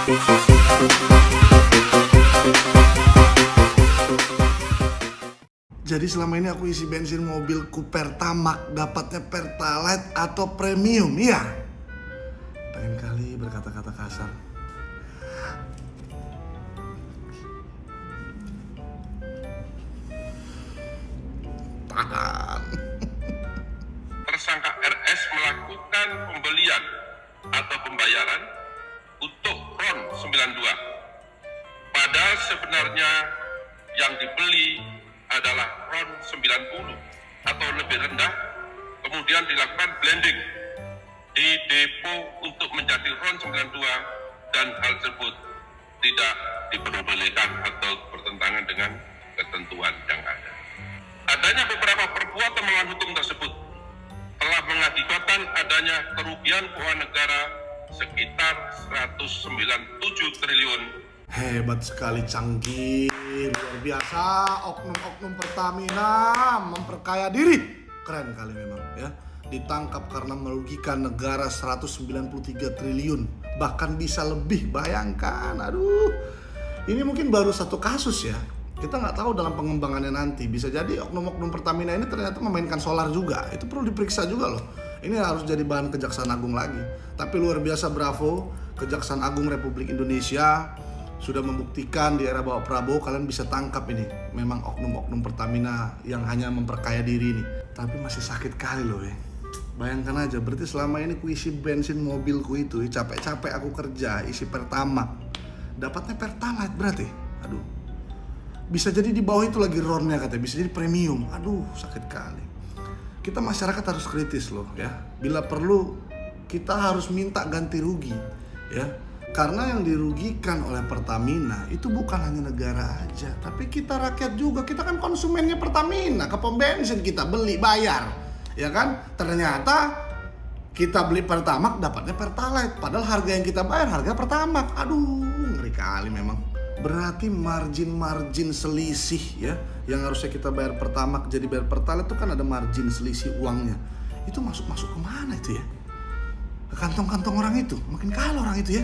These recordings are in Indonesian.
Jadi selama ini aku isi bensin mobilku Pertamax, dapatnya Pertalite atau premium, iya. Pengen kali berkata-kata kasar. Tahan. Tersangka RS melakukan pembelian atau pembayaran untuk RON 92. Padahal sebenarnya yang dibeli adalah RON 90 atau lebih rendah, kemudian dilakukan blending di depo untuk menjadi RON 92 dan hal tersebut tidak diperbolehkan atau bertentangan dengan ketentuan yang ada. Adanya beberapa perbuatan melawan hukum tersebut telah mengakibatkan adanya kerugian keuangan negara sekitar 197 triliun. Hebat sekali, canggih, luar biasa. Oknum-oknum Pertamina memperkaya diri. Keren kali memang ya. Ditangkap karena merugikan negara 193 triliun. Bahkan bisa lebih, bayangkan. Aduh, ini mungkin baru satu kasus ya. Kita nggak tahu dalam pengembangannya nanti. Bisa jadi oknum-oknum Pertamina ini ternyata memainkan solar juga. Itu perlu diperiksa juga loh. Ini harus jadi bahan Kejaksaan Agung lagi. Tapi luar biasa, bravo Kejaksaan Agung Republik Indonesia sudah membuktikan di era Bapak Prabowo kalian bisa tangkap ini. Memang oknum-oknum Pertamina yang hanya memperkaya diri ini. Tapi masih sakit kali loh ya. Bayangkan aja, berarti selama ini ku isi bensin mobilku itu, capek-capek aku kerja, isi Pertamax, dapatnya Pertalite berarti. Aduh. Bisa jadi di bawah itu lagi RON-nya katanya, bisa jadi premium. Aduh, sakit kali. Kita masyarakat harus kritis loh ya. Bila perlu kita harus minta ganti rugi ya. Karena yang dirugikan oleh Pertamina itu bukan hanya negara aja, tapi kita rakyat juga. Kita kan konsumennya Pertamina, ke pom bensin kita beli, bayar. Ya kan? Ternyata kita beli Pertamax dapatnya Pertalite, padahal harga yang kita bayar harga Pertamax. Aduh, ngeri kali memang. Berarti margin selisih ya, yang harusnya kita bayar Pertamax jadi bayar Pertalite itu kan ada margin selisih uangnya. Itu masuk kemana itu ya? Ke kantong-kantong orang itu. Makin kaya orang itu ya.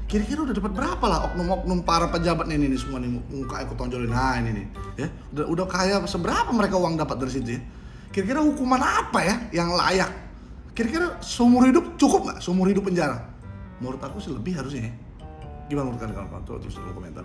Kira-kira udah dapat berapa lah oknum-oknum para pejabat ini semua nih, muka aku tonjolin. Nah ini nih ya, udah kaya seberapa mereka uang dapat dari situ ya? Kira-kira hukuman apa ya yang layak? Kira-kira seumur hidup cukup nggak? Seumur hidup penjara? Menurut aku sih lebih harusnya ya. Gimana menurut kalian? Terus komentar.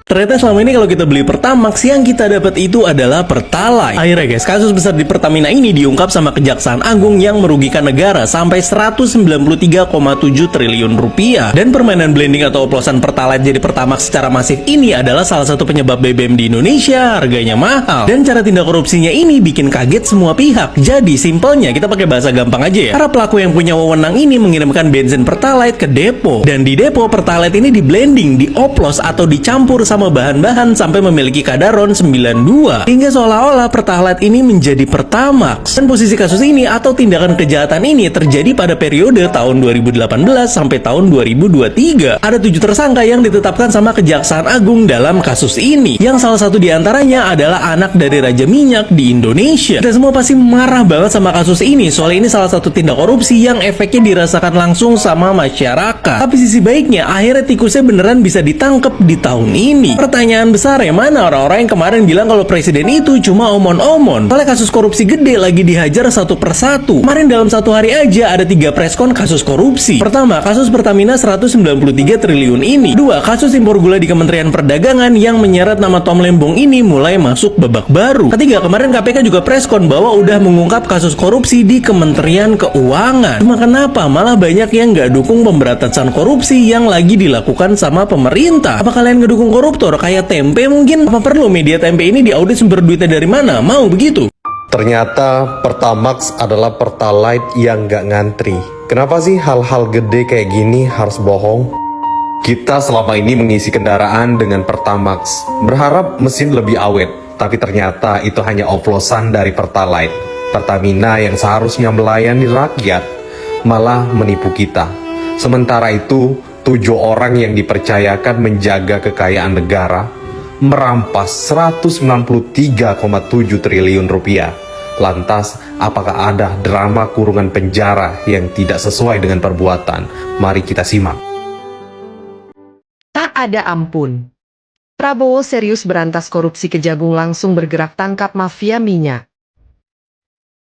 Ternyata selama ini kalau kita beli Pertamax yang kita dapat itu adalah Pertalite. Akhirnya guys, kasus besar di Pertamina ini diungkap sama Kejaksaan Agung yang merugikan negara sampai 193,7 triliun rupiah. Dan permainan blending atau oplosan Pertalite jadi Pertamax secara masif ini adalah salah satu penyebab BBM di Indonesia harganya mahal. Dan cara tindak korupsinya ini bikin kaget semua pihak. Jadi simpelnya kita pakai bahasa gampang aja ya. Para pelaku yang punya wewenang ini mengirimkan bensin Pertalite ke depo. Dan di depo Pertalite ini di blending, dioplos atau dicampur sama bahan-bahan sampai memiliki kadar RON 92 hingga seolah-olah Pertalite ini menjadi Pertamax. Dan posisi kasus ini atau tindakan kejahatan ini terjadi pada periode tahun 2018 sampai tahun 2023. Ada 7 tersangka yang ditetapkan sama Kejaksaan Agung dalam kasus ini, yang salah satu diantaranya adalah anak dari Raja Minyak di Indonesia. Kita semua pasti marah banget sama kasus ini, soalnya ini salah satu tindak korupsi yang efeknya dirasakan langsung sama masyarakat. Tapi sisi baiknya, akhirnya tikusnya beneran bisa ditangkap di tahun ini. Pertanyaan besar ya, mana orang-orang yang kemarin bilang kalau presiden itu cuma omon-omon? Soalnya kasus korupsi gede lagi dihajar satu persatu. Kemarin dalam satu hari aja ada 3 preskon kasus korupsi. Pertama, kasus Pertamina 193 triliun ini. 2, kasus impor gula di Kementerian Perdagangan yang menyeret nama Tom Lembong ini mulai masuk babak baru. Ketiga, kemarin KPK juga preskon bahwa udah mengungkap kasus korupsi di Kementerian Keuangan. Cuma kenapa malah banyak yang nggak dukung pemberantasan korupsi yang lagi dilakukan sama pemerintah? Apa kalian ngedukung koruptor kayak tempe mungkin? Apa perlu media tempe ini diaudit sumber duitnya dari mana? Mau begitu? Ternyata Pertamax adalah Pertalite yang gak ngantri. Kenapa sih hal-hal gede kayak gini harus bohong? Kita selama ini mengisi kendaraan dengan Pertamax, berharap mesin lebih awet. Tapi ternyata itu hanya oplosan dari Pertalite. Pertamina yang seharusnya melayani rakyat malah menipu kita. Sementara itu 7 orang yang dipercayakan menjaga kekayaan negara merampas 193,7 triliun rupiah. Lantas, apakah ada drama kurungan penjara yang tidak sesuai dengan perbuatan? Mari kita simak. ada ampun. Prabowo serius berantas korupsi, Kejagung langsung bergerak tangkap mafia minyak.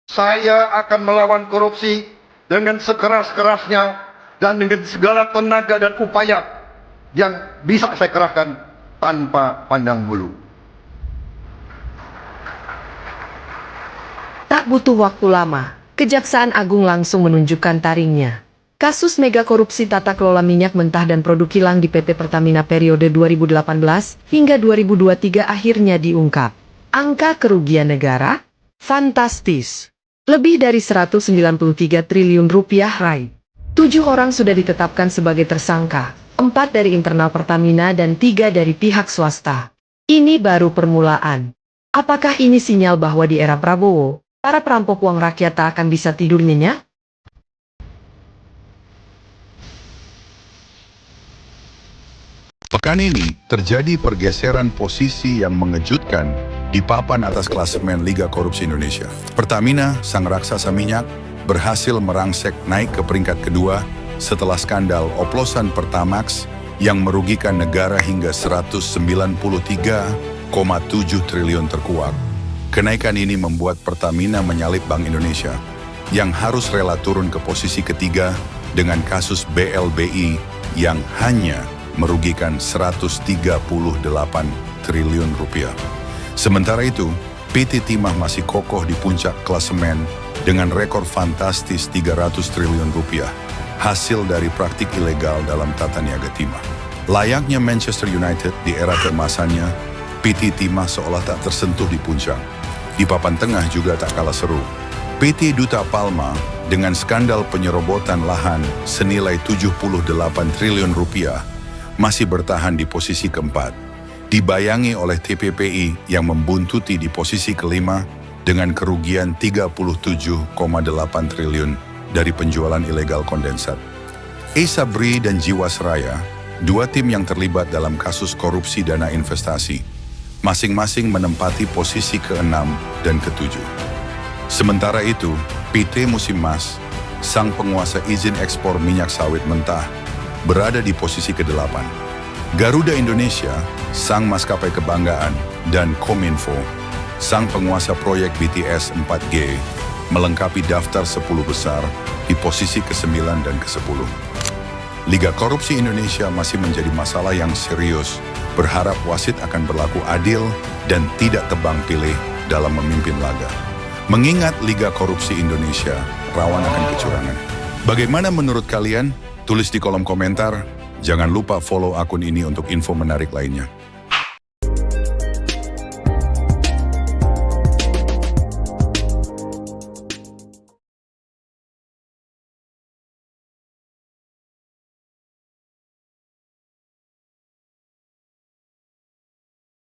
Saya akan melawan korupsi dengan sekeras-kerasnya dan dengan segala tenaga dan upaya yang bisa saya kerahkan tanpa pandang bulu. Tak butuh waktu lama, Kejaksaan Agung langsung menunjukkan taringnya. Kasus mega korupsi tata kelola minyak mentah dan produk kilang di PT Pertamina periode 2018 hingga 2023 akhirnya diungkap. Angka kerugian negara? Fantastis. Lebih dari 193 triliun rupiah raib. 7 orang sudah ditetapkan sebagai tersangka, 4 dari internal Pertamina dan 3 dari pihak swasta. Ini baru permulaan. Apakah ini sinyal bahwa di era Prabowo, para perampok uang rakyat tak akan bisa tidur nyenyak? Pekan ini terjadi pergeseran posisi yang mengejutkan di papan atas klasemen Liga Korupsi Indonesia. Pertamina, sang raksasa minyak, berhasil merangsek naik ke peringkat kedua setelah skandal oplosan Pertamax yang merugikan negara hingga 193,7 triliun terkuak. Kenaikan ini membuat Pertamina menyalip Bank Indonesia yang harus rela turun ke posisi ketiga dengan kasus BLBI yang hanya merugikan 138 triliun rupiah. Sementara itu, PT Timah masih kokoh di puncak klasemen dengan rekor fantastis 300 triliun rupiah, hasil dari praktik ilegal dalam tata niaga timah. Layaknya Manchester United di era keemasannya, PT Timah seolah tak tersentuh di puncak. Di papan tengah juga tak kalah seru. PT Duta Palma dengan skandal penyerobotan lahan senilai 78 triliun rupiah masih bertahan di posisi keempat, dibayangi oleh TPPI yang membuntuti di posisi kelima dengan kerugian 37,8 triliun dari penjualan ilegal kondensat. Sabri dan Jiwasraya, dua tim yang terlibat dalam kasus korupsi dana investasi, masing-masing menempati posisi ke-6 dan ke-7. Sementara itu, PT Musimmas, sang penguasa izin ekspor minyak sawit mentah, berada di posisi ke-8. Garuda Indonesia, sang maskapai kebanggaan, dan Kominfo, sang penguasa proyek BTS 4G, melengkapi daftar 10 besar di posisi ke-9 dan ke-10. Liga Korupsi Indonesia masih menjadi masalah yang serius, berharap wasit akan berlaku adil dan tidak tebang pilih dalam memimpin laga. Mengingat Liga Korupsi Indonesia rawan akan kecurangan. Bagaimana menurut kalian? Tulis di kolom komentar. Jangan lupa follow akun ini untuk info menarik lainnya.